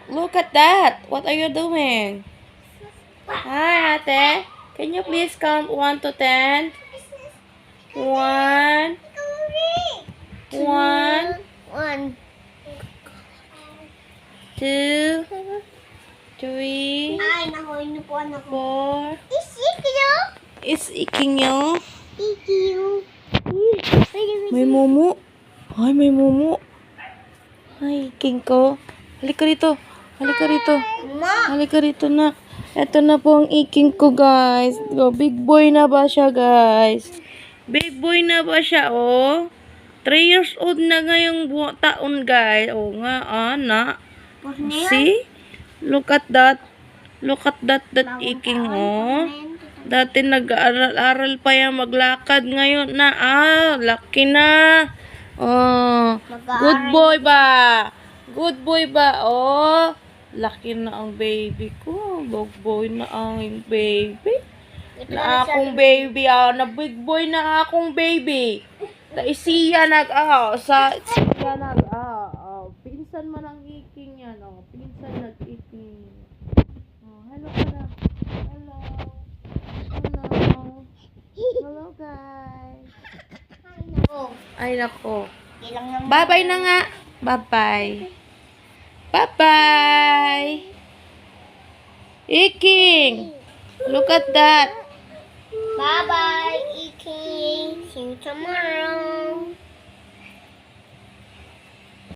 Look at that. What are you doing? Hi, ate. Can you please count 1 to 10? 1, 1, 2, 3, Ay, nakuinupuan ako. 4. Isikyo. It's iking you. Ikyo. May mumu. Ay, may mumu. Ay, iking ko. Halika rito. Halika rito. Ma. Halika rito na. Ito na po ang iking ko, guys. Oh, big boy na ba siya, guys? Big boy na ba siya, oh? 3 years old na ngayong taon, guys. Oh, nga, anak. See? Look at that. Look at that iking, oh. Dati nag-aaral pa yan maglakad. Ngayon na, laki na. Oh, good boy ba? Good boy ba? Oh, laki na ang baby ko. Big boy na ang baby. Na akong baby, na big boy na akong baby. Siya pinsan man ang iking yan, pinsan nag-iking. Hello ka na. Hello. Hello. Hello, guys. Ay, nako. Bye-bye na nga. Bye-bye. Bye-bye. Iking. Look at that. Bye-bye, Iking. See you tomorrow.